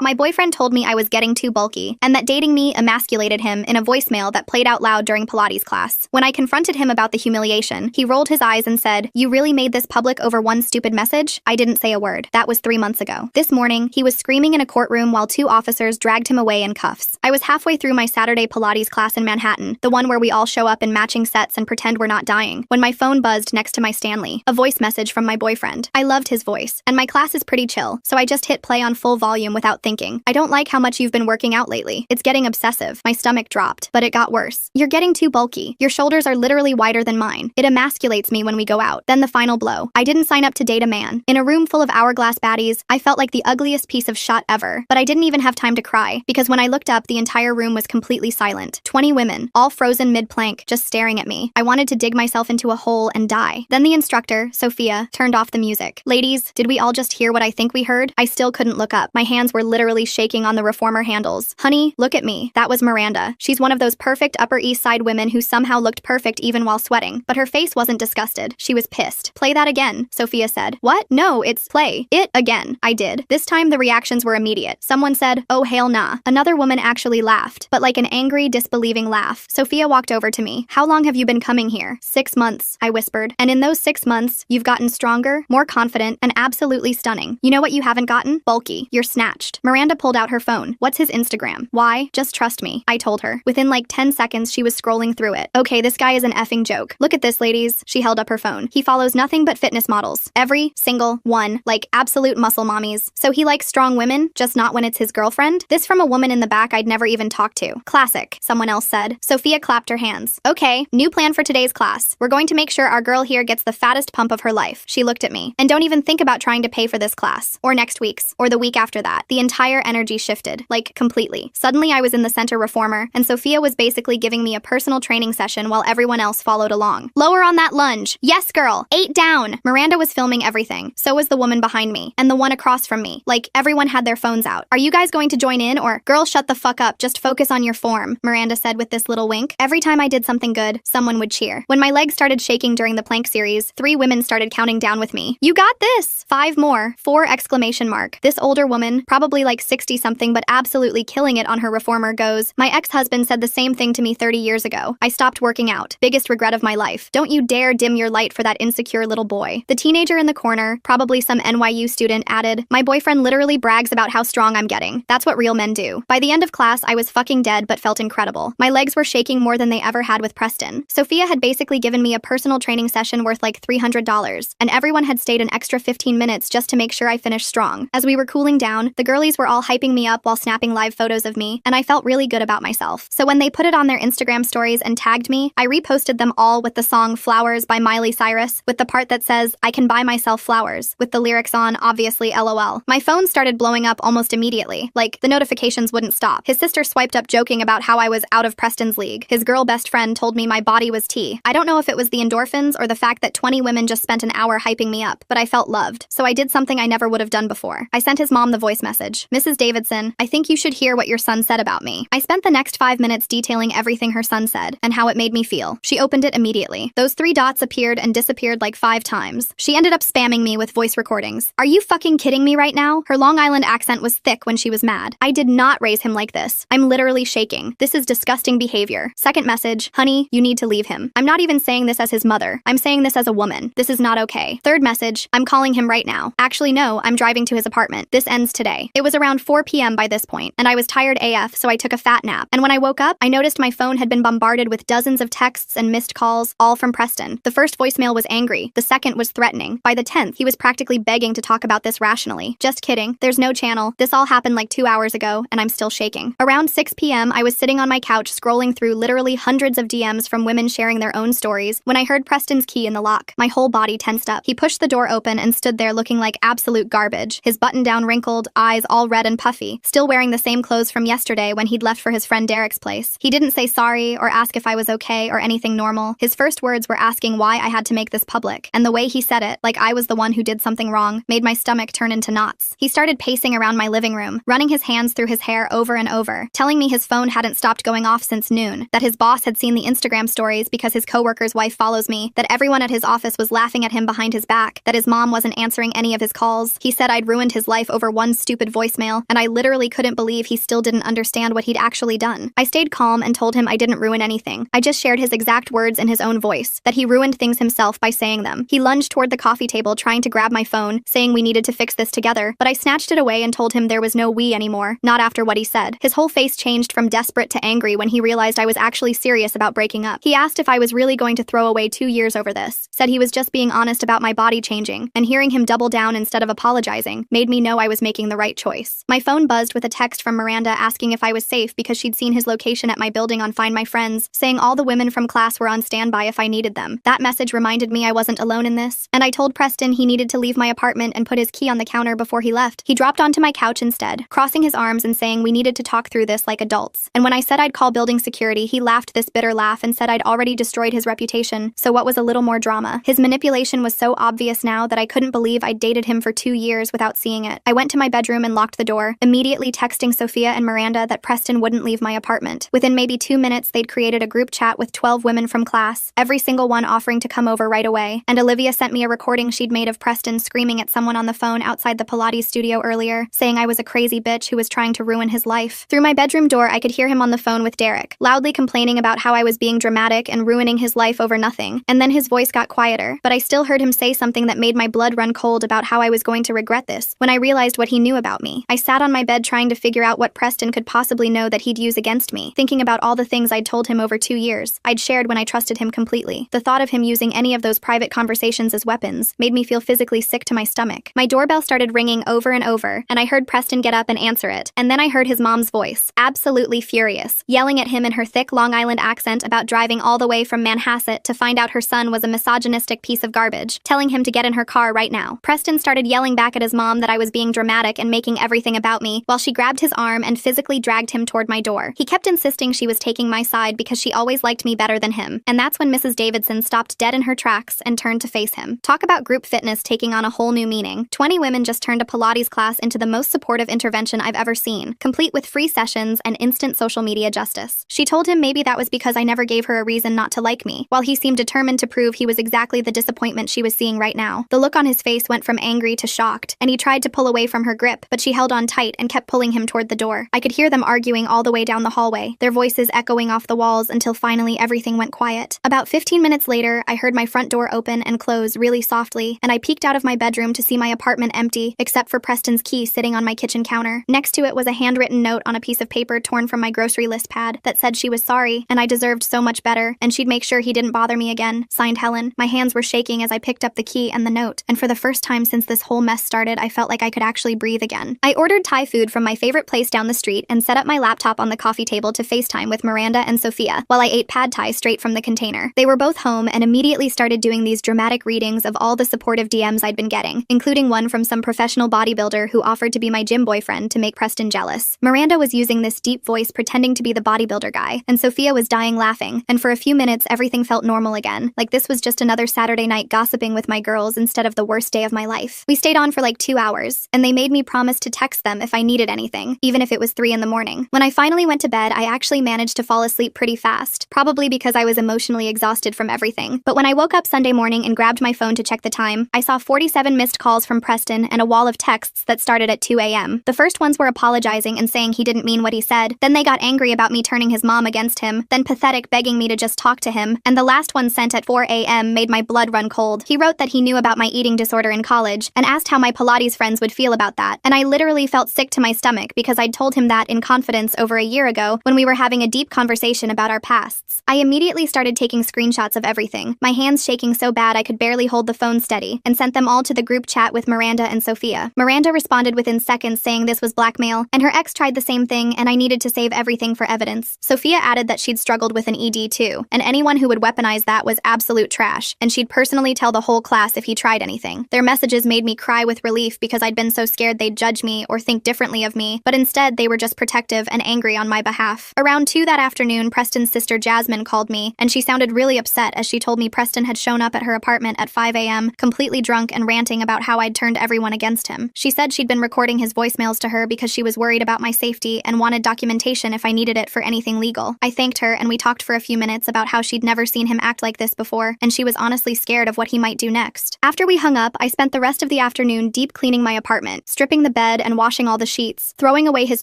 My boyfriend told me I was getting too bulky, and that dating me emasculated him in a voicemail that played out loud during Pilates class. When I confronted him about the humiliation, he rolled his eyes and said, "You really made this public over one stupid message?" I didn't say a word. That was 3 months ago. This morning, he was screaming in a courtroom while 2 officers dragged him away in cuffs. I was halfway through my Saturday Pilates class in Manhattan, the one where we all show up in matching sets and pretend we're not dying, when my phone buzzed next to my Stanley, a voice message from my boyfriend. I loved his voice, and my class is pretty chill, so I just hit play on full volume without thinking. "I don't like how much you've been working out lately. It's getting obsessive." My stomach dropped, but it got worse. "You're getting too bulky. Your shoulders are literally wider than mine. It emasculates me when we go out." Then the final blow. I didn't sign up to date a man. In a room full of hourglass baddies, I felt like the ugliest piece of shit ever. But I didn't even have time to cry, because when I looked up, the entire room was completely silent. 20 women, all frozen mid-plank, just staring at me. I wanted to dig myself into a hole and die. Then the instructor, Sophia, turned off the music. "Ladies, did we all just hear what I think we heard?" I still couldn't look up. My hands were literally shaking on the reformer handles. "Honey, look at me." That was Miranda. She's one of those perfect Upper East Side women who somehow looked perfect even while sweating. But her face wasn't disgusted. She was pissed. "Play that again," Sophia said. "What? No, it's play it again." I did. This time the reactions were immediate. Someone said, "Oh hell nah." Another woman actually laughed, but like an angry, disbelieving laugh. Sophia walked over to me. "How long have you been coming here?" "6 months," I whispered. "And in those 6 months, you've gotten stronger, more confident, and absolutely stunning. You know what you haven't gotten? Bulky. You're snatched." Miranda pulled out her phone. "What's his Instagram?" "Why? Just trust me," I told her. Within like 10 seconds, she was scrolling through it. "Okay, this guy is an effing joke. Look at this, ladies." She held up her phone. "He follows nothing but fitness models. Every single one. Like absolute muscle mommies. So he likes strong women, just not when it's his girlfriend?" This from a woman in the back I'd never even talked to. "Classic," someone else said. Sophia clapped her hands. "Okay, new plan for today's class. We're going to make sure our girl here gets the fattest pump of her life." She looked at me. "And don't even think about trying to pay for this class. Or next week's. Or the week after that." The entire energy shifted. Like, completely. Suddenly I was in the center reformer, and Sophia was basically giving me a personal training session while everyone else followed along. "Lower on that lunge. Yes, girl. 8 down." Miranda was filming everything. So was the woman behind me. And the one across from me. Like, everyone had their phones out. "Are you guys going to join in or—" "Girl, shut the fuck up. Just focus on your form," Miranda said with this little wink. Every time I did something good, someone would cheer. When my legs started shaking during the plank series, 3 women started counting down with me. "You got this!" 5 more. 4 exclamation mark. This older woman, probably like 60-something but absolutely killing it on her reformer, goes, "My ex-husband said the same thing to me 30 years ago. I stopped working out. Biggest regret of my life. Don't you dare dim your light for that insecure little boy." The teenager in the corner, probably some NYU student, added, "My boyfriend literally brags about how strong I'm getting. That's what real men do." By the end of class, I was fucking dead but felt incredible. My legs were shaking more than they ever had with Preston. Sophia had basically given me a personal training session worth like $300, and everyone had stayed an extra 15 minutes just to make sure I finished strong. As we were cooling down, the girlies were all hyping me up while snapping live photos of me, and I felt really good about myself. So when they put it on their Instagram stories and tagged me, I reposted them all with the song "Flowers" by Miley Cyrus, with the part that says, "I can buy myself flowers," with the lyrics on, obviously LOL. My phone started blowing up almost immediately. Like, the notifications wouldn't stop. His sister swiped up joking about how I was out of Preston's league. His girl best friend told me my body was tea. I don't know if it was the endorphins or the fact that 20 women just spent an hour hyping me up, but I felt loved. So I did something I never would have done before. I sent his mom the voice message. "Mrs. Davidson, I think you should hear what your son said about me." I spent the next 5 minutes detailing everything her son said and how it made me feel. She opened it immediately. Those 3 dots appeared and disappeared like 5 times. She ended up spamming me with voice recordings. "Are you fucking kidding me right now?" Her Long Island accent was thick when she was mad. "I did not raise him like this. I'm literally shaking. This is disgusting behavior." Second message, "Honey, you need to leave him. I'm not even saying this as his mother. I'm saying this as a woman. This is not okay." Third message, "I'm calling him right now. Actually, no, I'm driving to his apartment. This ends today." It was around 4 p.m. by this point, and I was tired AF, so I took a fat nap. And when I woke up, I noticed my phone had been bombarded with dozens of texts and missed calls, all from Preston. The first voicemail was angry. The second was threatening. By the 10th, he was practically begging to talk about this rationally. "Just kidding. There's no channel. This all happened like 2 hours ago, and I'm still shaking." Around 6 p.m., I was sitting on my couch scrolling through literally hundreds of DMs from women sharing their own stories when I heard Preston's key in the lock. My whole body tensed up. He pushed the door open and stood there looking like absolute garbage, his button-down wrinkled, eyes all red and puffy, still wearing the same clothes from yesterday when he'd left for his friend Derek's place. He didn't say sorry or ask if I was okay or anything normal. His first words were asking why I had to make this public, and the way he said it, like I was the one who did something wrong, made my stomach turn into knots. He started pacing around my living room, running his hands through his hair over and over, telling me his phone hadn't stopped going off since noon, that his boss had seen the Instagram stories because his coworker's wife follows me, that everyone at his office was laughing at him behind his back, that his mom wasn't answering any of his calls. He said I'd ruined his life over one stupid voice voicemail, and I literally couldn't believe he still didn't understand what he'd actually done. I stayed calm and told him I didn't ruin anything. I just shared his exact words in his own voice, that he ruined things himself by saying them. He lunged toward the coffee table trying to grab my phone, saying we needed to fix this together, but I snatched it away and told him there was no we anymore, not after what he said. His whole face changed from desperate to angry when he realized I was actually serious about breaking up. He asked if I was really going to throw away 2 years over this, said he was just being honest about my body changing, and hearing him double down instead of apologizing made me know I was making the right choice. My phone buzzed with a text from Miranda asking if I was safe because she'd seen his location at my building on Find My Friends, saying all the women from class were on standby if I needed them. That message reminded me I wasn't alone in this, and I told Preston he needed to leave my apartment and put his key on the counter before he left. He dropped onto my couch instead, crossing his arms and saying we needed to talk through this like adults. And when I said I'd call building security, he laughed this bitter laugh and said I'd already destroyed his reputation, so what was a little more drama? His manipulation was so obvious now that I couldn't believe I'd dated him for 2 years without seeing it. I went to my bedroom and locked the door, immediately texting Sophia and Miranda that Preston wouldn't leave my apartment. Within maybe 2 minutes, they'd created a group chat with 12 women from class, every single one offering to come over right away, and Olivia sent me a recording she'd made of Preston screaming at someone on the phone outside the Pilates studio earlier, saying I was a crazy bitch who was trying to ruin his life. Through my bedroom door, I could hear him on the phone with Derek, loudly complaining about how I was being dramatic and ruining his life over nothing, and then his voice got quieter, but I still heard him say something that made my blood run cold about how I was going to regret this when I realized what he knew about me. I sat on my bed trying to figure out what Preston could possibly know that he'd use against me, thinking about all the things I'd told him over 2 years, I'd shared when I trusted him completely. The thought of him using any of those private conversations as weapons made me feel physically sick to my stomach. My doorbell started ringing over and over, and I heard Preston get up and answer it, and then I heard his mom's voice, absolutely furious, yelling at him in her thick Long Island accent about driving all the way from Manhasset to find out her son was a misogynistic piece of garbage, telling him to get in her car right now. Preston started yelling back at his mom that I was being dramatic and making everything about me, while she grabbed his arm and physically dragged him toward my door. He kept insisting she was taking my side because she always liked me better than him, and that's when Mrs. Davidson stopped dead in her tracks and turned to face him. Talk about group fitness taking on a whole new meaning. 20 women just turned a Pilates class into the most supportive intervention I've ever seen, complete with free sessions and instant social media justice. She told him maybe that was because I never gave her a reason not to like me, while he seemed determined to prove he was exactly the disappointment she was seeing right now. The look on his face went from angry to shocked, and he tried to pull away from her grip, but she held on tight and kept pulling him toward the door. I could hear them arguing all the way down the hallway, their voices echoing off the walls until finally everything went quiet. About 15 minutes later, I heard my front door open and close really softly, and I peeked out of my bedroom to see my apartment empty, except for Preston's key sitting on my kitchen counter. Next to it was a handwritten note on a piece of paper torn from my grocery list pad that said she was sorry, and I deserved so much better, and she'd make sure he didn't bother me again. Signed, Helen. My hands were shaking as I picked up the key and the note, and for the first time since this whole mess started, I felt like I could actually breathe again. I ordered Thai food from my favorite place down the street and set up my laptop on the coffee table to FaceTime with Miranda and Sophia, while I ate pad thai straight from the container. They were both home and immediately started doing these dramatic readings of all the supportive DMs I'd been getting, including one from some professional bodybuilder who offered to be my gym boyfriend to make Preston jealous. Miranda was using this deep voice pretending to be the bodybuilder guy, and Sophia was dying laughing, and for a few minutes everything felt normal again, like this was just another Saturday night gossiping with my girls instead of the worst day of my life. We stayed on for like 2 hours, and they made me promise to text them if I needed anything, even if it was 3 in the morning. When I finally went to bed, I actually managed to fall asleep pretty fast, probably because I was emotionally exhausted from everything. But when I woke up Sunday morning and grabbed my phone to check the time, I saw 47 missed calls from Preston and a wall of texts that started at 2 a.m. The first ones were apologizing and saying he didn't mean what he said, then they got angry about me turning his mom against him, then pathetic begging me to just talk to him, and the last one sent at 4 a.m. made my blood run cold. He wrote that he knew about my eating disorder in college and asked how my Pilates friends would feel about that, and I literally felt sick to my stomach because I'd told him that in confidence over a year ago when we were having a deep conversation about our pasts. I immediately started taking screenshots of everything, my hands shaking so bad I could barely hold the phone steady, and sent them all to the group chat with Miranda and Sophia. Miranda responded within seconds saying this was blackmail, and her ex tried the same thing and I needed to save everything for evidence. Sophia added that she'd struggled with an ED too, and anyone who would weaponize that was absolute trash, and she'd personally tell the whole class if he tried anything. Their messages made me cry with relief because I'd been so scared they'd judge me or think differently of me, but instead they were just protective and angry on my behalf. Around 2 that afternoon, Preston's sister Jasmine called me, and she sounded really upset as she told me Preston had shown up at her apartment at 5 a.m., completely drunk and ranting about how I'd turned everyone against him. She said she'd been recording his voicemails to her because she was worried about my safety and wanted documentation if I needed it for anything legal. I thanked her and we talked for a few minutes about how she'd never seen him act like this before, and she was honestly scared of what he might do next. After we hung up, I spent the rest of the afternoon deep cleaning my apartment, stripping the bed and washing all the sheets, throwing away his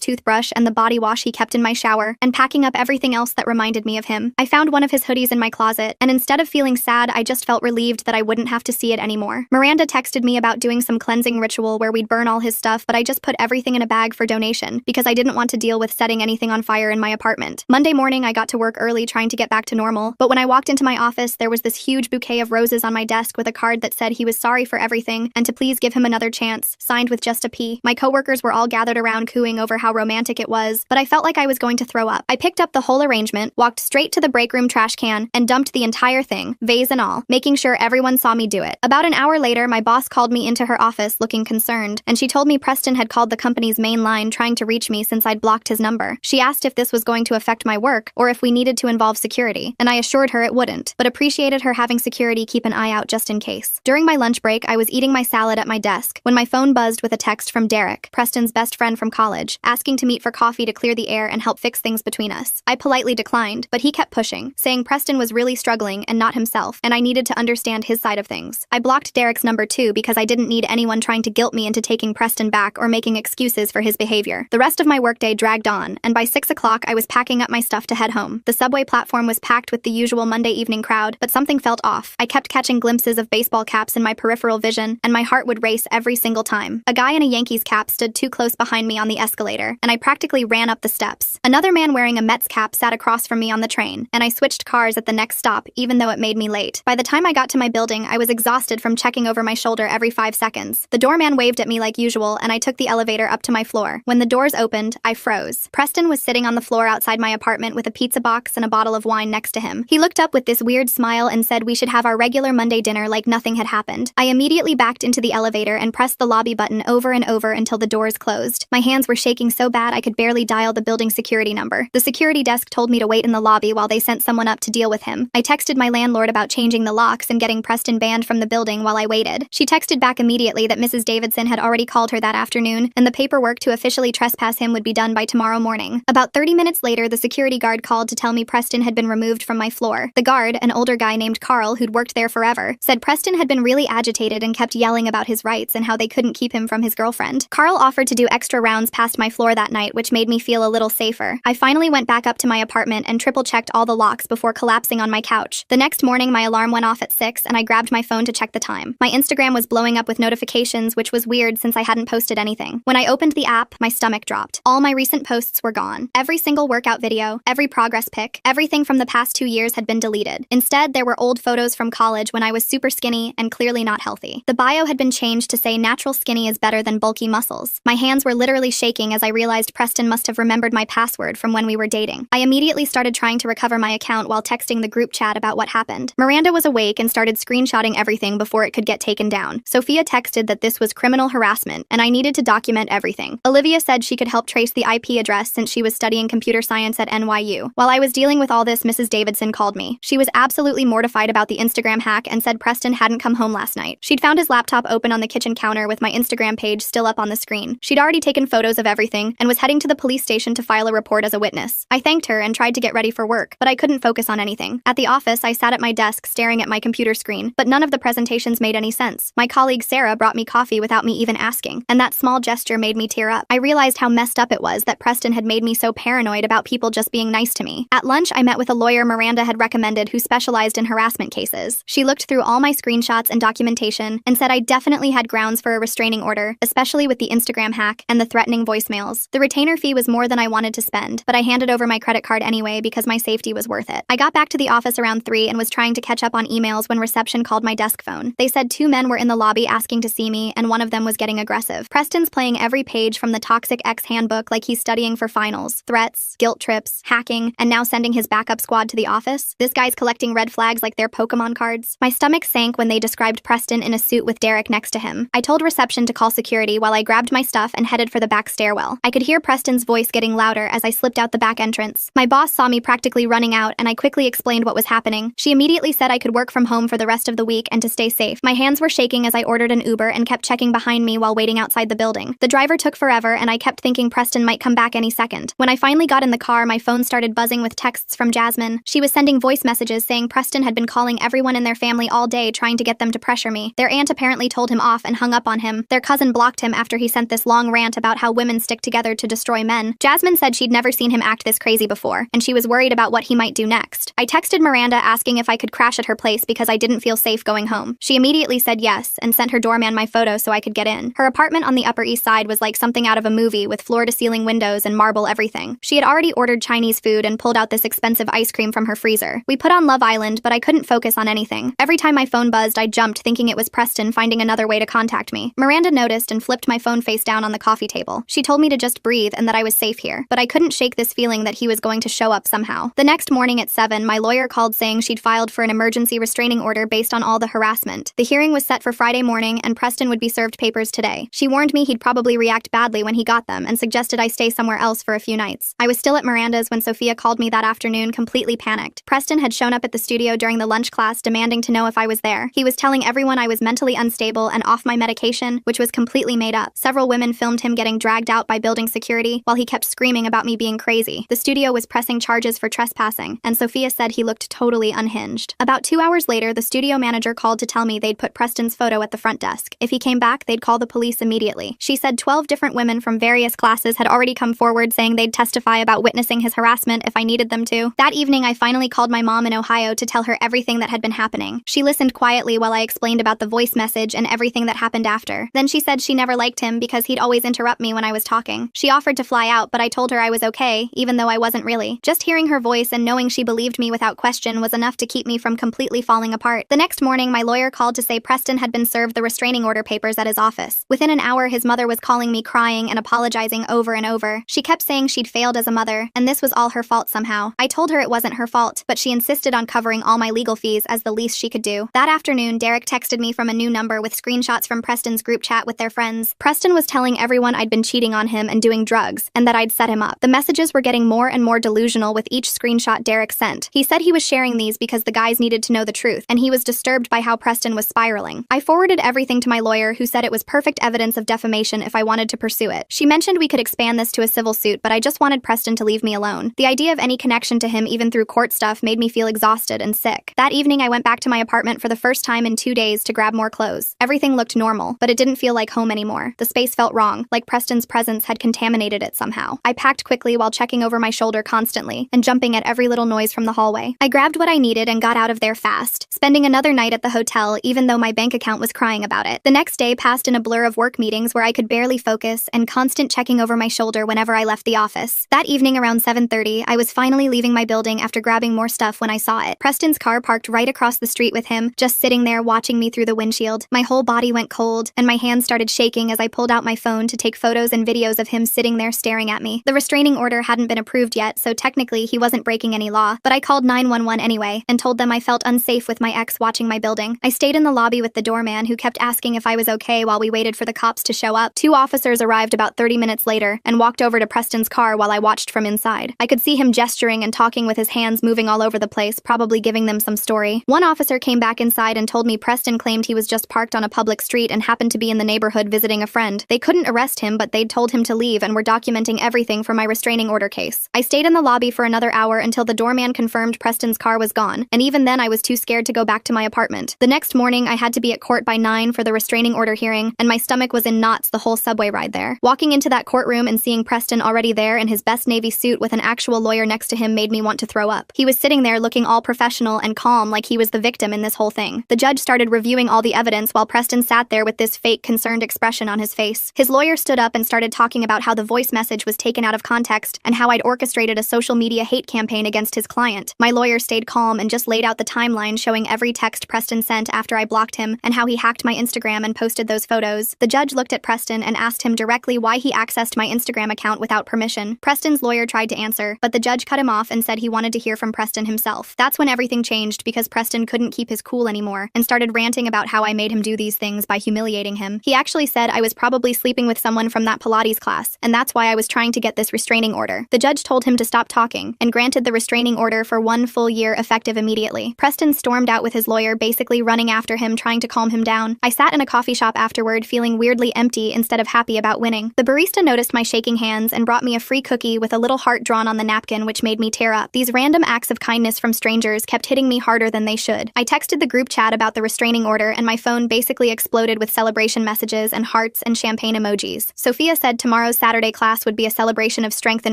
toothbrush and the body wash he kept in my shower, and packing up everything else that reminded me of him. I found one of his hoodies in my closet, and instead of feeling sad, I just felt relieved that I wouldn't have to see it anymore. Miranda texted me about doing some cleansing ritual where we'd burn all his stuff, but I just put everything in a bag for donation because I didn't want to deal with setting anything on fire in my apartment. Monday morning, I got to work early trying to get back to normal, but when I walked into my office, there was this huge bouquet of roses on my desk with a card that said he was sorry for everything and to please give him another chance, signed with just a P. My coworkers were all gathered around cooing over how romantic it was, but I felt like I was going to throw up. I picked up the whole arrangement, walked straight to the break room trash can, and dumped the entire thing, vase and all, making sure everyone saw me do it. About an hour later, my boss called me into her office looking concerned, and she told me Preston had called the company's main line trying to reach me since I'd blocked his number. She asked if this was going to affect my work or if we needed to involve security, and I assured her it wouldn't, but appreciated her having security keep an eye out just in case. During my lunch break, I was eating my salad at my desk when my phone buzzed with a text from Derek, Preston's best friend from college, asking to meet for coffee to clear the air and help fix things between us. I politely declined, but he kept pushing, saying Preston was really struggling and not himself, and I needed to understand his side of things. I blocked Derek's number too because I didn't need anyone trying to guilt me into taking Preston back or making excuses for his behavior. The rest of my workday dragged on, and by 6 o'clock I was packing up my stuff to head home. The subway platform was packed with the usual Monday evening crowd, but something felt off. I kept catching glimpses of baseball caps in my peripheral vision, and my heart would race every single time. A guy in a Yankees cap stood too close behind me on the escalator, and I practically ran up the steps. Another man wearing a Mets cap sat across from me on the train, and I switched cars at the next stop, even though it made me late. By the time I got to my building, I was exhausted from checking over my shoulder every 5 seconds. The doorman waved at me like usual, and I took the elevator up to my floor. When the doors opened, I froze. Preston was sitting on the floor outside my apartment with a pizza box and a bottle of wine next to him. He looked up with this weird smile and said we should have our regular Monday dinner like nothing had happened. I immediately backed into the elevator and pressed the lobby button over and over until the doors closed. My hands were shaking so bad I could barely dial the building security number. The security desk told me to wait in the lobby while they sent someone up to deal with him. I texted my landlord about changing the locks and getting Preston banned from the building while I waited. She texted back immediately that Mrs. Davidson had already called her that afternoon, and the paperwork to officially trespass him would be done by tomorrow morning. About 30 minutes later, the security guard called to tell me Preston had been removed from my floor. The guard, an older guy named Carl who'd worked there forever, said Preston had been really agitated and kept yelling about his rights and how they couldn't keep him from his girlfriend. Carl offered to do extra rounds past my floor that night, which made me feel a little safer. I finally went back up to my apartment and triple-checked all the locks before collapsing on my couch. The next morning, my alarm went off at 6 and I grabbed my phone to check the time. My Instagram was blowing up with notifications, which was weird since I hadn't posted anything. When I opened the app, my stomach dropped. All my recent posts were gone. Every single workout video, every progress pic, everything from the past 2 years had been deleted. Instead, there were old photos from college when I was super skinny and clearly not healthy. The bio had been changed to say natural skinny is better than bulky muscles. My hands were literally shaking as I realized Preston must have remembered my password from when we were dating. I immediately started trying to recover my account while texting the group chat about what happened. Miranda was awake and started screenshotting everything before it could get taken down. Sophia texted that this was criminal harassment and I needed to document everything. Olivia said she could help trace the IP address since she was studying computer science at NYU. While I was dealing with all this, Mrs. Davidson called me. She was absolutely mortified about the Instagram hack and said Preston hadn't come home last night. She'd found his laptop open on the kitchen counter with my Instagram page still up on the screen. She'd already taken photos of everything and was heading to the police station to file a report as a witness. I thanked her and tried to get ready for work, but I couldn't focus on anything. At the office, I sat at my desk staring at my computer screen, but none of the presentations made any sense. My colleague Sarah brought me coffee without me even asking, and that small gesture made me tear up. I realized how messed up it was that Preston had made me so paranoid about people just being nice to me. At lunch, I met with a lawyer Miranda had recommended who specialized in harassment cases. She looked through all my screenshots and documentation and said I definitely had grounds for a restraining order, especially with the Instagram hack and the threatening voicemails. The retainer fee was more than I wanted to spend, but I handed over my credit card anyway because my safety was worth it. I got back to the office around 3 and was trying to catch up on emails when reception called my desk phone. They said 2 men were in the lobby asking to see me, and one of them was getting aggressive. Preston's playing every page from the Toxic Ex handbook like he's studying for finals. Threats, guilt trips, hacking, and now sending his backup squad to the office. This guy's collecting red flags like they're Pokemon cards. My stomach sank when they described Preston in a suit with Derek next to him. I told reception to call security while I grabbed my stuff and headed for the back stairwell. I could hear Preston's voice getting louder as I slipped out the back entrance. My boss saw me practically running out, and I quickly explained what was happening. She immediately said I could work from home for the rest of the week and to stay safe. My hands were shaking as I ordered an Uber and kept checking behind me while waiting outside the building. The driver took forever, and I kept thinking Preston might come back any second. When I finally got in the car, my phone started buzzing with texts from Jasmine. She was sending voice messages saying Preston had been calling everyone in their family all day trying to get them to pressure me. Their aunt apparently told him off and hung up on him. Their cousin blocked him after he sent this long rant about how women stick together to destroy men. Jasmine said she'd never seen him act this crazy before, and she was worried about what he might do next. I texted Miranda asking if I could crash at her place because I didn't feel safe going home. She immediately said yes and sent her doorman my photo so I could get in. Her apartment on the Upper East Side was like something out of a movie with floor-to-ceiling windows and marble everything. She had already ordered Chinese food and pulled out this expensive ice cream from her freezer. We put on Love Island, but I couldn't focus on anything. Every time my phone buzzed, I jumped thinking it was Preston finding another way to contact me. Miranda noticed and flipped my phone face down on the coffee table. She told me to just breathe and that I was safe here, but I couldn't shake this feeling that he was going to show up somehow. The next morning at 7, my lawyer called saying she'd filed for an emergency restraining order based on all the harassment. The hearing was set for Friday morning and Preston would be served papers today. She warned me he'd probably react badly when he got them and suggested I stay somewhere else for a few nights. I was still at Miranda's when Sophia called me that afternoon, completely panicked. Preston had shown up at the studio during the lunch class demanding to know if I was there. He was telling everyone I was mentally unstable and off my medication, which was completely made up. Several women filmed him getting dragged out by building security while he kept screaming about me being crazy. The studio was pressing charges for trespassing, and Sophia said he looked totally unhinged. About 2 hours later, the studio manager called to tell me they'd put Preston's photo at the front desk. If he came back, they'd call the police immediately. She said 12 different women from various classes had already come forward saying they'd testify about witnessing his harassment if I needed them to. That evening, I finally called my mom in Ohio to tell her everything that had been happening. She listened quietly while I explained about the voice message and everything that happened after. Then she said she never liked him because he'd always interrupt me when I was talking. She offered to fly out, but I told her I was okay, even though I wasn't really. Just hearing her voice and knowing she believed me without question was enough to keep me from completely falling apart. The next morning, my lawyer called to say Preston had been served the restraining order papers at his office. Within an hour, his mother was calling me crying and apologizing over and over. She kept saying she'd failed as a mother, and this was all her fault somehow. I told her it wasn't her fault, but she insisted on covering all my legal fees as the least she could do. That afternoon, Derek texted me from a new number with screenshots from Preston's group chat with their friends. Preston was telling everyone I'd been cheating on him and doing drugs, and that I'd set him up. The messages were getting more and more delusional with each screenshot Derek sent. He said he was sharing these because the guys needed to know the truth, and he was disturbed by how Preston was spiraling. I forwarded everything to my lawyer, who said it was perfect evidence of defamation if I wanted to pursue it. She mentioned we could expand this to a civil suit, but I just wanted Preston to leave me alone. The idea of any connection to him, even through court stuff, made me feel exhausted and sick. That evening, I went back to my apartment for the first time in 2 days to grab more clothes. Everything looked normal, but it didn't feel like home anymore. The space felt wrong, like Preston's presence had contaminated it somehow. I packed quickly while checking over my shoulder constantly and jumping at every little noise from the hallway. I grabbed what I needed and got out of there fast, spending another night at the hotel even though my bank account was crying about it. The next day passed in a blur of work meetings where I could barely focus and constant checking over my shoulder whenever I left the office. That evening around 7:30, I was finally leaving my building after grabbing more stuff when I saw it. Preston's car parked right across the street with him, just sitting there watching me through the windshield. My whole body went cold, and my hands started shaking as I pulled out my phone to take photos and videos of him sitting there staring at me. The restraining order hadn't been approved yet, so technically he wasn't breaking any law, but I called 911 anyway and told them I felt unsafe with my ex watching my building. I stayed in the lobby with the doorman, who kept asking if I was okay while we waited for the cops to show up. 2 officers arrived about 30 minutes later and walked over to Preston's car while I watched from inside. I could see him gesturing and talking with his hands moving all over the place, probably giving them some story. One officer came back inside and told me Preston claimed he was just parked on a public street and happened to be in the neighborhood visiting a friend. They couldn't arrest him, but they'd told him to leave and were documenting everything for my restraining order case. I stayed in the lobby for another hour until the doorman confirmed Preston's car was gone, and even then I was too scared to go back to my apartment. The next morning, I had to be at court by 9 for the restraining order hearing, and my stomach was in knots the whole subway ride there. Walking into that courtroom and seeing Preston already there in his best navy suit with an actual lawyer next to him made me want to throw up. He was sitting there looking all professional and calm, like he was the victim in this whole thing. The judge started reviewing all the evidence while Preston sat there with this fake concerned expression on his face. His lawyer stood up and started talking about how the voice message was taken out of context and how I'd orchestrated a social media hate campaign against his client. My lawyer stayed calm and just laid out the timeline showing every text Preston sent after I blocked him and how he hacked my Instagram and posted those photos. The judge looked at Preston and asked him directly why he accessed my Instagram account without permission. Preston's lawyer tried to answer, but the judge cut him off and said he wanted to hear from Preston himself. That's when everything changed because Preston couldn't keep his cool anymore and started ranting about how I made him do these things by humiliating him. He actually said I was probably sleeping with someone from that Pilates class, and that's why I was trying to get this restraining order. The judge told him to stop talking and granted the restraining order for 1 full year effective immediately. Preston stormed out with his lawyer basically running after him trying to calm him down. I sat in a coffee shop afterward feeling weirdly empty instead of happy about winning. The barista noticed my shaking hands and brought me a free cookie with a little heart drawn on the napkin, which made me tear up. These random acts of kindness from strangers kept hitting me harder than they should. I texted the group chat about the restraining order and my phone basically exploded with celebration messages and hearts and and champagne emojis. Sophia said tomorrow's Saturday class would be a celebration of strength in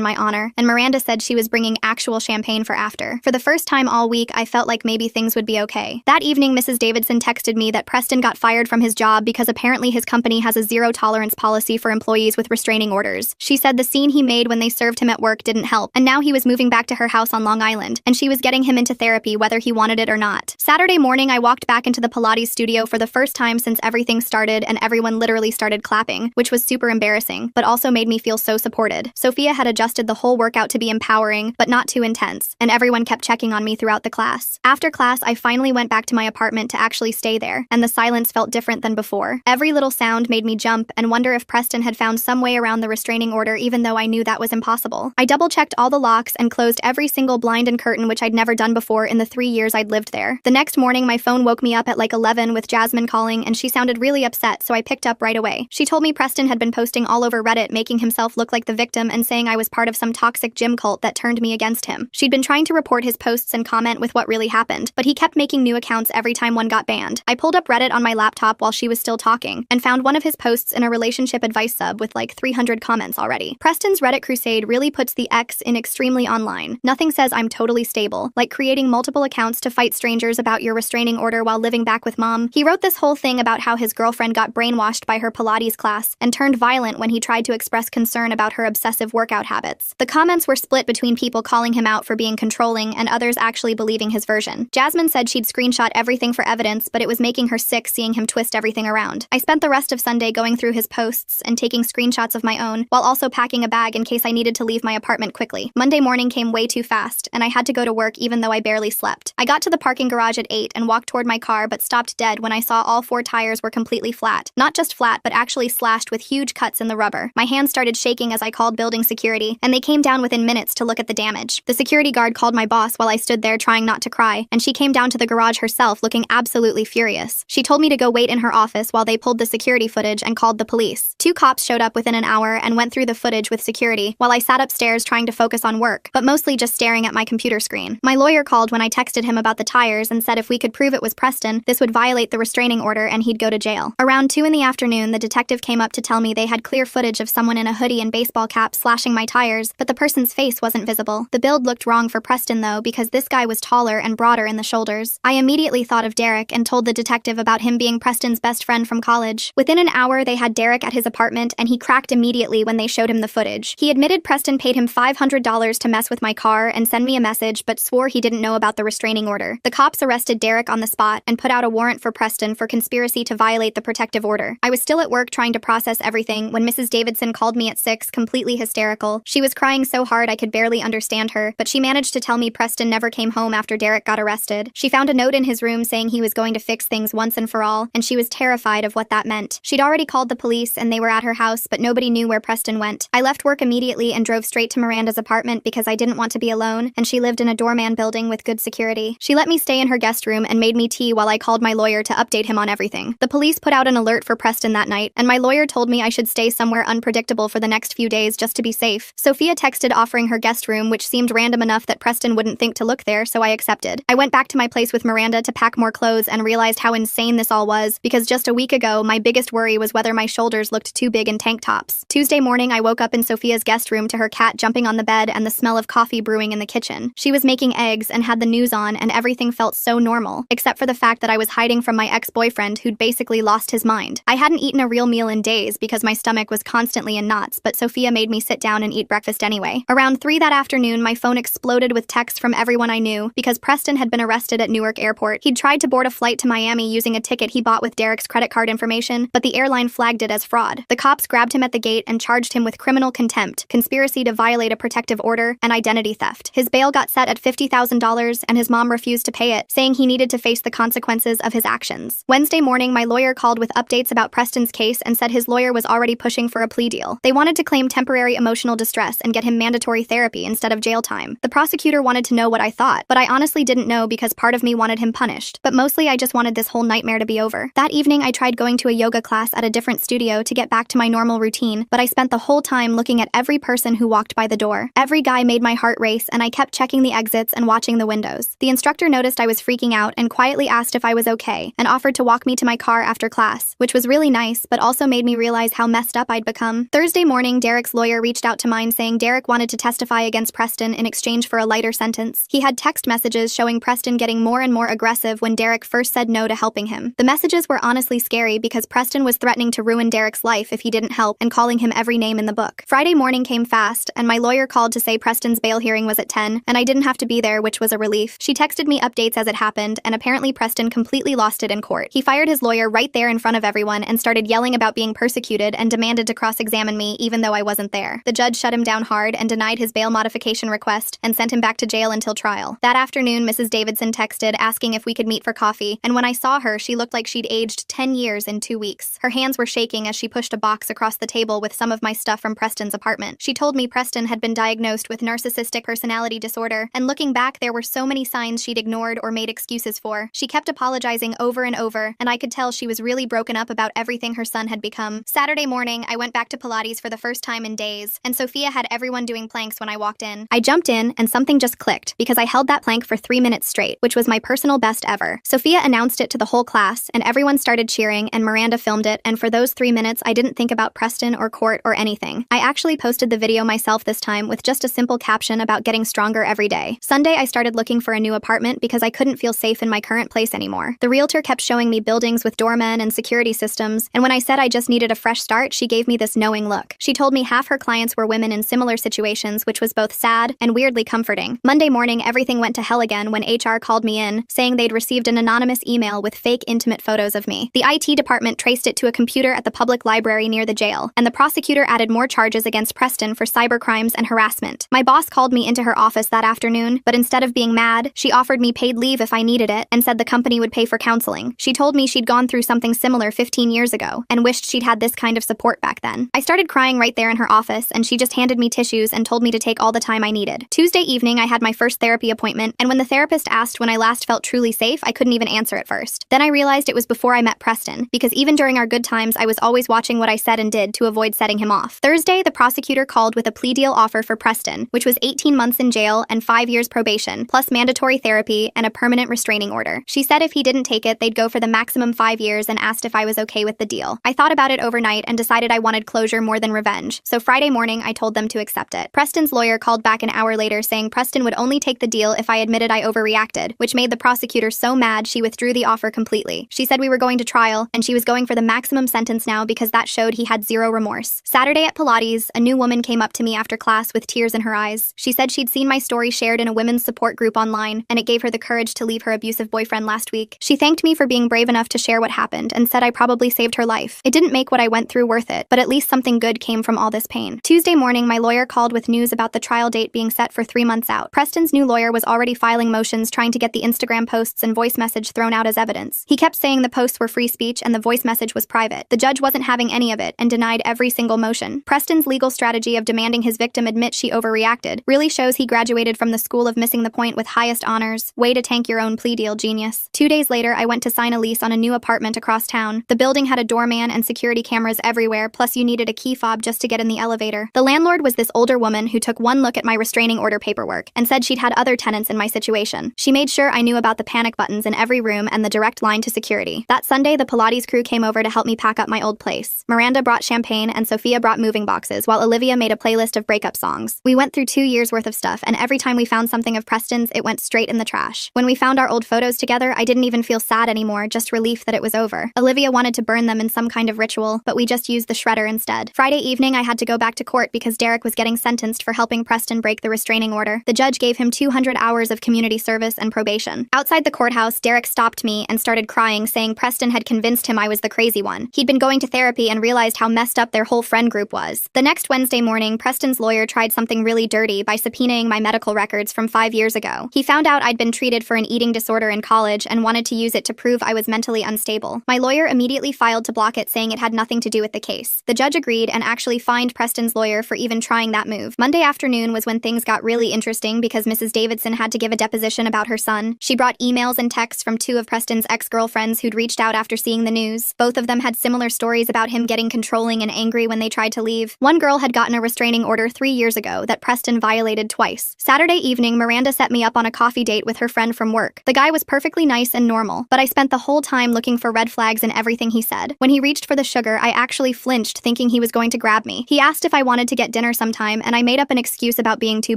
my honor, and Miranda said she was bringing actual champagne for after. For the first time all week, I felt like maybe things would be okay. That evening, Mrs. Davidson texted me that Preston got fired from his job because apparently his company has a zero-tolerance policy for employees with restraining orders. She said the scene he made when they served him at work didn't help, and now he was moving back to her house on Long Island, and she was getting him into therapy whether he wanted it or not. Saturday morning, I walked back into the Pilates studio for the first time since everything started, and everyone literally started clapping, which was super embarrassing, but also made me feel so supported. Sophia had adjusted the whole workout to be empowering, but not too intense, and everyone kept checking on me throughout the class. After class, I finally went back to my apartment to actually stay there, and the silence felt different than before. Every little sound made me jump and wonder if Preston had found some way around the restraining order even though I knew that was impossible. I double-checked all the locks and closed every single blind and curtain, which I'd never done before in the 3 years I'd lived there. The next morning, my phone woke me up at like 11 with Jasmine calling, and she sounded really upset, so I picked up right away. She told me Preston had been posting all over Reddit, making himself look like the victim and saying I was part of some toxic gym cult that turned me against him. She'd been trying to report his posts and comment with what really happened, but he kept making new accounts every time one got banned. I pulled up Reddit on my laptop while she was still talking, and found one of his posts in a relationship advice sub with like 300 comments already. Preston's Reddit crusade really puts the X in extremely online. Nothing says I'm totally stable, like creating multiple accounts to fight strangers about your restraining order while living back with mom. He wrote this whole thing about how his girlfriend got brainwashed by her Pilates class and turned violent when he tried to express concern about her obsessive workout habits. The comments were split between people calling him out for being controlling and others actually believing his version. Jasmine said she'd screenshot everything for evidence, but it was making her sick seeing him twist everything around. I spent the rest of Sunday going through his posts and taking screenshots of my own, while also packing a bag in case I needed to leave my apartment quickly. Monday morning came way too fast, and I had to go to work even though I barely slept. I got to the parking garage at 8 and walked toward my car, but stopped dead when I saw all 4 tires were completely flat. Not just flat, but actually slashed with huge cuts in the rubber. My hands started shaking as I called building security, and they came down within minutes to look at the damage. The security guard called my boss while I stood there trying not to cry, and she came down to the garage herself looking absolutely furious. She told me to go wait in her office while they pulled the security footage and called the police. 2 cops showed up within an hour and went through the footage with security while I sat upstairs trying to focus on work, but mostly just staring at my computer screen. My lawyer called when I texted him about the tires and said if we could prove it was Preston, this would violate the restraining order and he'd go to jail. Around 2 in the afternoon, the detective came up to tell me they had clear footage of someone in a hoodie and baseball cap slashing my tires, but the person's face wasn't visible. The build looked wrong for Preston though, because this guy was taller and broader in the shoulders. I immediately thought of Derek and told the detective about him being Preston's best friend from college. Within an hour, they had Derek at his apartment and he cracked immediately when they showed him the footage. He admitted Preston paid him $500 to mess with my car and send me a message, but swore he didn't know about the restraining order. The cops arrested Derek on the spot and put out a warrant for Preston for conspiracy to violate the protective order. I was still at work trying to process everything when Mrs. Davidson called me at 6, completely hysterical. She was crying so hard I could barely understand her, but she managed to tell me Preston never came home after Derek got arrested. She found a note in his room saying he was going to fix things once and for all, and she was terrified of what that meant. She'd already called the police and they were at her house, but nobody knew where Preston went. I left work immediately and drove straight to Miranda's apartment because I didn't want to be alone, and she lived in a doorman building with good security. She let me stay in her guest room and made me tea while I called my lawyer to update him on everything. The police put out an alert for Preston that night, and my lawyer told me I should stay somewhere unpredictable for the next few days just to be safe. Sophia texted offering her guest room, which seemed random enough that Preston wouldn't think to look there, so I accepted. I went back to my place with Miranda to pack more clothes and realized how insane this all was, because just a week ago, my biggest worry was whether my shoulders looked too big in tank tops. Tuesday morning, I woke up in Sophia's guest room to her cat jumping on the bed and the smell of coffee brewing in the kitchen. She was making eggs and had the news on, and everything felt so normal, except for the fact that I was hiding from my ex-boyfriend who'd basically lost his mind. I hadn't eaten a real meal in days because my stomach was constantly in knots, but Sophia made me sit down and eat breakfast anyway. Around 3 that afternoon, my phone exploded with texts from everyone I knew because Preston had been arrested at Newark Airport. He'd tried to board a flight to Miami using a ticket he bought with Derek's credit card information, but the airline flagged it as fraud. The cops grabbed him at the gate and charged him with criminal contempt, conspiracy to violate a protective order, and identity theft. His bail got set at $50,000 and his mom refused to pay it, saying he needed to face the consequences of his actions. Wednesday morning, my lawyer called with updates about Preston's case and said his lawyer was already pushing for a plea deal. They wanted to claim temporary emotional distress and get him mandatory therapy instead of jail time. The prosecutor wanted to know what I thought, but I honestly didn't know because part of me wanted him punished. But mostly I just wanted this whole nightmare to be over. That evening, I tried going to a yoga class at a different studio to get back to my normal routine, but I spent the whole time looking at every person who walked by the door. Every guy made my heart race, and I kept checking the exits and watching the windows. The instructor noticed I was freaking out and quietly asked if I was okay and offered to walk me to my car after class, which was really nice, but also also made me realize how messed up I'd become. Thursday morning, Derek's lawyer reached out to mine saying Derek wanted to testify against Preston in exchange for a lighter sentence. He had text messages showing Preston getting more and more aggressive when Derek first said no to helping him. The messages were honestly scary because Preston was threatening to ruin Derek's life if he didn't help and calling him every name in the book. Friday morning came fast, and my lawyer called to say Preston's bail hearing was at 10, and I didn't have to be there, which was a relief. She texted me updates as it happened, and apparently Preston completely lost it in court. He fired his lawyer right there in front of everyone and started yelling about being persecuted and demanded to cross-examine me even though I wasn't there. The judge shut him down hard and denied his bail modification request and sent him back to jail until trial. That afternoon, Mrs. Davidson texted asking if we could meet for coffee, and when I saw her, she looked like she'd aged 10 years in 2 weeks. Her hands were shaking as she pushed a box across the table with some of my stuff from Preston's apartment. She told me Preston had been diagnosed with narcissistic personality disorder, and looking back, there were so many signs she'd ignored or made excuses for. She kept apologizing over and over, and I could tell she was really broken up about everything her son had become. Saturday morning, I went back to Pilates for the first time in days, and Sophia had everyone doing planks when I walked in. I jumped in, and something just clicked, because I held that plank for 3 minutes straight, which was my personal best ever. Sophia announced it to the whole class, and everyone started cheering, and Miranda filmed it, and for those 3 minutes, I didn't think about Preston or court or anything. I actually posted the video myself this time with just a simple caption about getting stronger every day. Sunday, I started looking for a new apartment because I couldn't feel safe in my current place anymore. The realtor kept showing me buildings with doormen and security systems, and when I said I just needed a fresh start, she gave me this knowing look. She told me half her clients were women in similar situations, which was both sad and weirdly comforting. Monday morning, everything went to hell again when HR called me in, saying they'd received an anonymous email with fake intimate photos of me. The IT department traced it to a computer at the public library near the jail, and the prosecutor added more charges against Preston for cybercrimes and harassment. My boss called me into her office that afternoon, but instead of being mad, she offered me paid leave if I needed it and said the company would pay for counseling. She told me she'd gone through something similar 15 years ago and wished she'd had this kind of support back then. I started crying right there in her office, and she just handed me tissues and told me to take all the time I needed. Tuesday evening, I had my first therapy appointment, and when the therapist asked when I last felt truly safe, I couldn't even answer at first. Then I realized it was before I met Preston, because even during our good times, I was always watching what I said and did to avoid setting him off. Thursday, the prosecutor called with a plea deal offer for Preston, which was 18 months in jail and 5 years probation, plus mandatory therapy and a permanent restraining order. She said if he didn't take it, they'd go for the maximum 5 years and asked if I was okay with the deal. I thought about it overnight and decided I wanted closure more than revenge, so Friday morning, I told them to accept it. Preston's lawyer called back an hour later saying Preston would only take the deal if I admitted I overreacted, which made the prosecutor so mad she withdrew the offer completely. She said we were going to trial, and she was going for the maximum sentence now because that showed he had zero remorse. Saturday at Pilates, a new woman came up to me after class with tears in her eyes. She said she'd seen my story shared in a women's support group online, and it gave her the courage to leave her abusive boyfriend last week. She thanked me for being brave enough to share what happened and said I probably saved her life. It didn't make what I went through worth it, but at least something good came from all this pain. Tuesday morning, my lawyer called with news about the trial date being set for 3 months out. Preston's new lawyer was already filing motions trying to get the Instagram posts and voice message thrown out as evidence. He kept saying the posts were free speech and the voice message was private. The judge wasn't having any of it and denied every single motion. Preston's legal strategy of demanding his victim admit she overreacted really shows he graduated from the school of missing the point with highest honors. Way to tank your own plea deal, genius. 2 days later, I went to sign a lease on a new apartment across town. The building had a doorman and security cameras everywhere, plus you needed a key fob just to get in the elevator. The landlord was this older woman who took one look at my restraining order paperwork and said she'd had other tenants in my situation. She made sure I knew about the panic buttons in every room and the direct line to security. That Sunday, the Pilates crew came over to help me pack up my old place. Miranda brought champagne and Sophia brought moving boxes, while Olivia made a playlist of breakup songs. We went through 2 years worth of stuff, and every time we found something of Preston's, it went straight in the trash. When we found our old photos together, I didn't even feel sad anymore, just relief that it was over. Olivia wanted to burn them in some kind of ritual, but we just used the shredder instead. Friday evening, I had to go back to court because Derek was getting sentenced for helping Preston break the restraining order. The judge gave him 200 hours of community service and probation. Outside the courthouse, Derek stopped me and started crying, saying Preston had convinced him I was the crazy one. He'd been going to therapy and realized how messed up their whole friend group was. The next Wednesday morning, Preston's lawyer tried something really dirty by subpoenaing my medical records from 5 years ago. He found out I'd been treated for an eating disorder in college and wanted to use it to prove I was mentally unstable. My lawyer immediately filed to block it, saying it had nothing to do with the case. The judge agreed and actually fined Preston's lawyer for even trying that move. Monday afternoon was when things got really interesting because Mrs. Davidson had to give a deposition about her son. She brought emails and texts from 2 of Preston's ex-girlfriends who'd reached out after seeing the news. Both of them had similar stories about him getting controlling and angry when they tried to leave. One girl had gotten a restraining order 3 years ago that Preston violated twice. Saturday evening, Miranda set me up on a coffee date with her friend from work. The guy was perfectly nice and normal, but I spent the whole time looking for red flags in everything he said. When he reached reached for the sugar, I actually flinched, thinking he was going to grab me. He asked if I wanted to get dinner sometime, and I made up an excuse about being too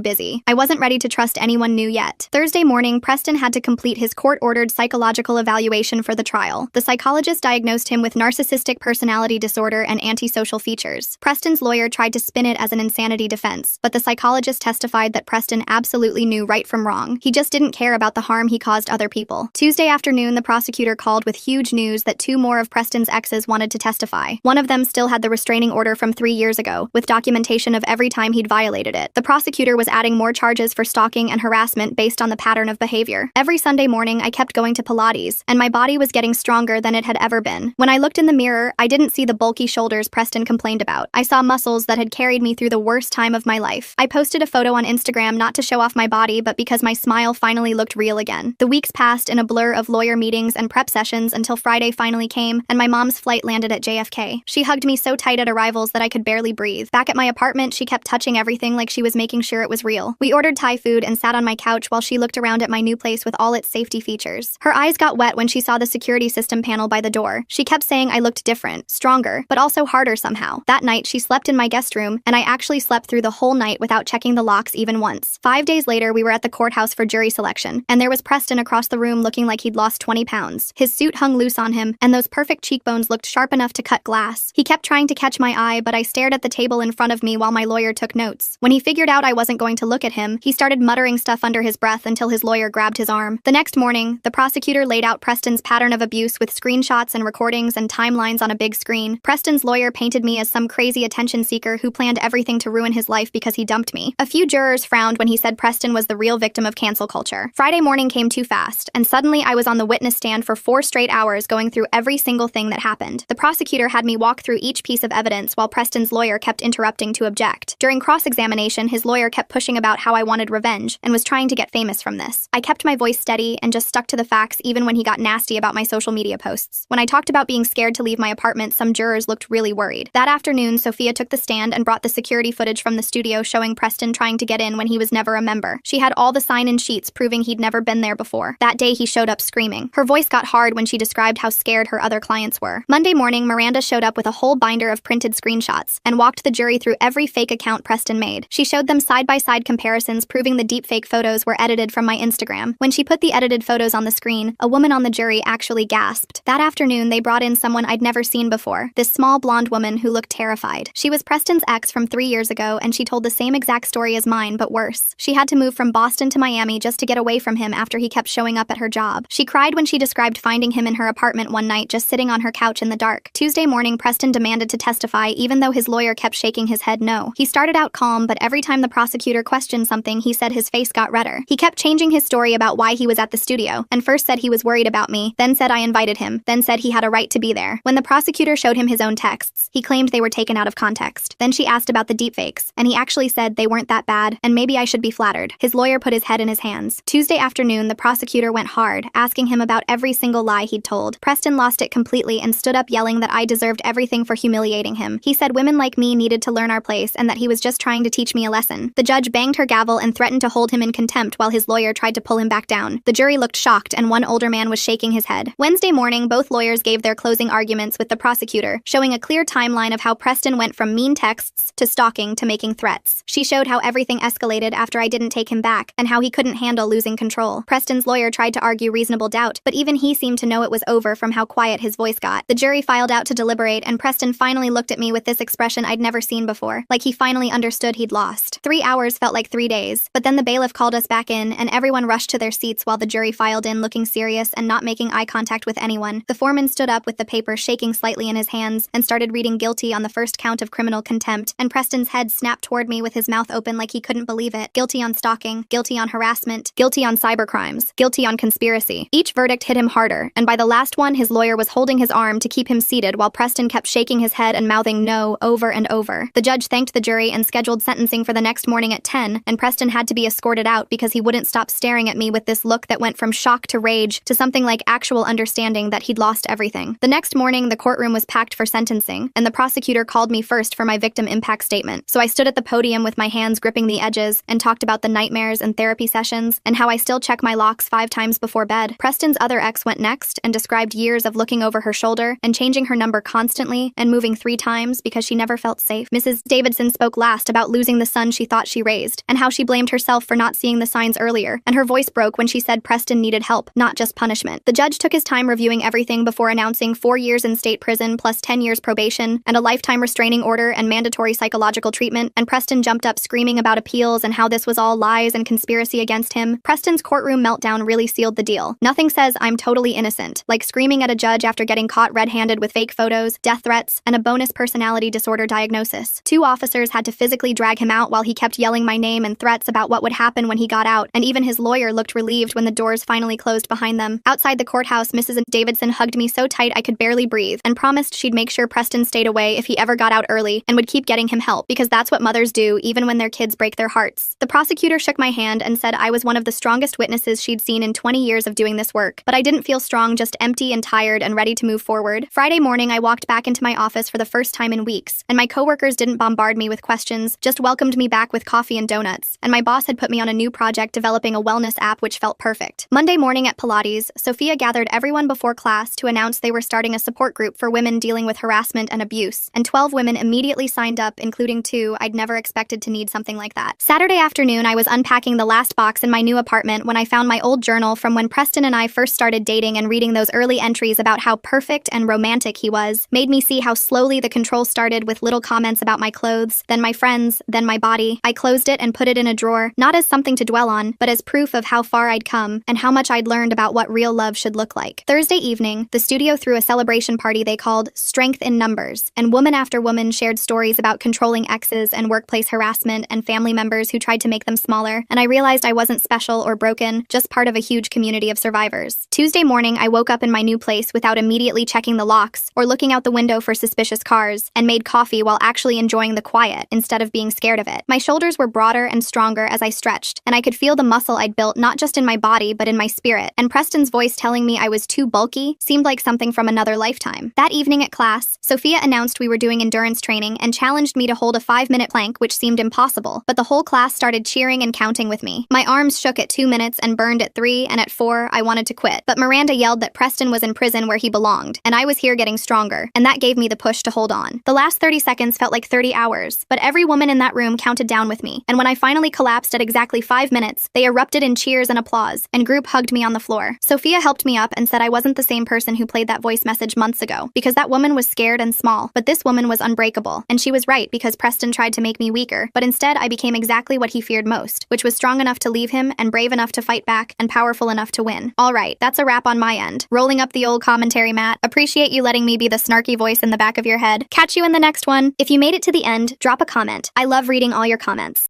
busy. I wasn't ready to trust anyone new yet. Thursday morning, Preston had to complete his court-ordered psychological evaluation for the trial. The psychologist diagnosed him with narcissistic personality disorder and antisocial features. Preston's lawyer tried to spin it as an insanity defense, but the psychologist testified that Preston absolutely knew right from wrong. He just didn't care about the harm he caused other people. Tuesday afternoon, the prosecutor called with huge news that 2 more of Preston's exes wanted to testify. One of them still had the restraining order from 3 years ago, with documentation of every time he'd violated it. The prosecutor was adding more charges for stalking and harassment based on the pattern of behavior. Every Sunday morning, I kept going to Pilates, and my body was getting stronger than it had ever been. When I looked in the mirror, I didn't see the bulky shoulders Preston complained about. I saw muscles that had carried me through the worst time of my life. I posted a photo on Instagram not to show off my body, but because my smile finally looked real again. The weeks passed in a blur of lawyer meetings and prep sessions until Friday finally came, and my mom's flight landed at JFK. She hugged me so tight at arrivals that I could barely breathe. Back at my apartment, she kept touching everything like she was making sure it was real. We ordered Thai food and sat on my couch while she looked around at my new place with all its safety features. Her eyes got wet when she saw the security system panel by the door. She kept saying I looked different, stronger, but also harder somehow. That night, she slept in my guest room, and I actually slept through the whole night without checking the locks even once. 5 days later, we were at the courthouse for jury selection, and there was Preston across the room looking like he'd lost 20 pounds. His suit hung loose on him, and those perfect cheekbones looked sharp enough to cut glass. He kept trying to catch my eye, but I stared at the table in front of me while my lawyer took notes. When he figured out I wasn't going to look at him, he started muttering stuff under his breath until his lawyer grabbed his arm. The next morning, the prosecutor laid out Preston's pattern of abuse with screenshots and recordings and timelines on a big screen. Preston's lawyer painted me as some crazy attention seeker who planned everything to ruin his life because he dumped me. A few jurors frowned when he said Preston was the real victim of cancel culture. Friday morning came too fast, and suddenly I was on the witness stand for 4 straight hours going through every single thing that happened. The prosecutor had me walk through each piece of evidence while Preston's lawyer kept interrupting to object. During cross-examination, his lawyer kept pushing about how I wanted revenge and was trying to get famous from this. I kept my voice steady and just stuck to the facts even when he got nasty about my social media posts. When I talked about being scared to leave my apartment, some jurors looked really worried. That afternoon, Sophia took the stand and brought the security footage from the studio showing Preston trying to get in when he was never a member. She had all the sign-in sheets proving he'd never been there before. That day, he showed up screaming. Her voice got hard when she described how scared her other clients were. Monday morning, Miranda showed up with a whole binder of printed screenshots and walked the jury through every fake account Preston made. She showed them side-by-side comparisons proving the deepfake photos were edited from my Instagram. When she put the edited photos on the screen, a woman on the jury actually gasped. That afternoon, they brought in someone I'd never seen before, this small blonde woman who looked terrified. She was Preston's ex from 3 years ago, and she told the same exact story as mine, but worse. She had to move from Boston to Miami just to get away from him after he kept showing up at her job. She cried when she described finding him in her apartment one night just sitting on her couch in the dark. Tuesday morning, Preston demanded to testify even though his lawyer kept shaking his head no. He started out calm, but every time the prosecutor questioned something, he said his face got redder. He kept changing his story about why he was at the studio, and first said he was worried about me, then said I invited him, then said he had a right to be there. When the prosecutor showed him his own texts, he claimed they were taken out of context. Then she asked about the deepfakes, and he actually said they weren't that bad, and maybe I should be flattered. His lawyer put his head in his hands. Tuesday afternoon, the prosecutor went hard, asking him about every single lie he'd told. Preston lost it completely and stood up yelling that I deserved everything for humiliating him. He said women like me needed to learn our place and that he was just trying to teach me a lesson. The judge banged her gavel and threatened to hold him in contempt while his lawyer tried to pull him back down. The jury looked shocked and one older man was shaking his head. Wednesday morning, both lawyers gave their closing arguments with the prosecutor, showing a clear timeline of how Preston went from mean texts to stalking to making threats. She showed how everything escalated after I didn't take him back and how he couldn't handle losing control. Preston's lawyer tried to argue reasonable doubt, but even he seemed to know it was over from how quiet his voice got. The jury filed out to deliberate, and Preston finally looked at me with this expression I'd never seen before, like he finally understood he'd lost. 3 hours felt like 3 days, but then the bailiff called us back in, and everyone rushed to their seats while the jury filed in looking serious and not making eye contact with anyone. The foreman stood up with the paper shaking slightly in his hands and started reading guilty on the first count of criminal contempt, and Preston's head snapped toward me with his mouth open like he couldn't believe it. Guilty on stalking, guilty on harassment, guilty on cybercrimes, guilty on conspiracy. Each verdict hit him harder, and by the last one, his lawyer was holding his arm to keep him seated while Preston kept shaking his head and mouthing no over and over. The judge thanked the jury and scheduled sentencing for the next morning at 10, and Preston had to be escorted out because he wouldn't stop staring at me with this look that went from shock to rage to something like actual understanding that he'd lost everything. The next morning, the courtroom was packed for sentencing, and the prosecutor called me first for my victim impact statement. So I stood at the podium with my hands gripping the edges and talked about the nightmares and therapy sessions and how I still check my locks 5 times before bed. Preston's other ex went next and described years of looking over her shoulder and changing changing her number constantly and moving 3 times because she never felt safe. Mrs. Davidson spoke last about losing the son she thought she raised, and how she blamed herself for not seeing the signs earlier, and her voice broke when she said Preston needed help, not just punishment. The judge took his time reviewing everything before announcing 4 years in state prison plus 10 years probation and a lifetime restraining order and mandatory psychological treatment, and Preston jumped up screaming about appeals and how this was all lies and conspiracy against him. Preston's courtroom meltdown really sealed the deal. Nothing says I'm totally innocent, like screaming at a judge after getting caught red-handed with fake photos, death threats, and a bonus personality disorder diagnosis. 2 officers had to physically drag him out while he kept yelling my name and threats about what would happen when he got out, and even his lawyer looked relieved when the doors finally closed behind them. Outside the courthouse, Mrs. Davidson hugged me so tight I could barely breathe, and promised she'd make sure Preston stayed away if he ever got out early, and would keep getting him help, because that's what mothers do even when their kids break their hearts. The prosecutor shook my hand and said I was one of the strongest witnesses she'd seen in 20 years of doing this work, but I didn't feel strong, just empty and tired and ready to move forward. Friday morning, I walked back into my office for the first time in weeks, and my coworkers didn't bombard me with questions, just welcomed me back with coffee and donuts, and my boss had put me on a new project developing a wellness app which felt perfect. Monday morning at Pilates, Sophia gathered everyone before class to announce they were starting a support group for women dealing with harassment and abuse, and 12 women immediately signed up, including 2 I'd never expected to need something like that. Saturday afternoon, I was unpacking the last box in my new apartment when I found my old journal from when Preston and I first started dating, and reading those early entries about how perfect and romantic he was made me see how slowly the control started, with little comments about my clothes, then my friends, then my body. I closed it and put it in a drawer, not as something to dwell on, but as proof of how far I'd come and how much I'd learned about what real love should look like. Thursday evening, the studio threw a celebration party they called Strength in Numbers, and woman after woman shared stories about controlling exes and workplace harassment and family members who tried to make them smaller, and I realized I wasn't special or broken, just part of a huge community of survivors. Tuesday morning, I woke up in my new place without immediately checking the locks or looking out the window for suspicious cars, and made coffee while actually enjoying the quiet instead of being scared of it. My shoulders were broader and stronger as I stretched, and I could feel the muscle I'd built not just in my body but in my spirit, and Preston's voice telling me I was too bulky seemed like something from another lifetime. That evening at class, Sophia announced we were doing endurance training and challenged me to hold a 5-minute plank, which seemed impossible, but the whole class started cheering and counting with me. My arms shook at 2 minutes and burned at 3, and at 4, I wanted to quit. But Miranda yelled that Preston was in prison where he belonged, and I was here getting stronger, and that gave me the push to hold on. The last 30 seconds felt like 30 hours, but every woman in that room counted down with me, and when I finally collapsed at exactly 5 minutes, they erupted in cheers and applause, and group hugged me on the floor. Sophia helped me up and said I wasn't the same person who played that voice message months ago, because that woman was scared and small, but this woman was unbreakable, and she was right, because Preston tried to make me weaker, but instead I became exactly what he feared most, which was strong enough to leave him, and brave enough to fight back, and powerful enough to win. Alright, that's a wrap on my end. Rolling up the old commentary mat. Appreciate you letting me be the snarky voice in the back of your head. Catch you in the next one. If you made it to the end, drop a comment. I love reading all your comments.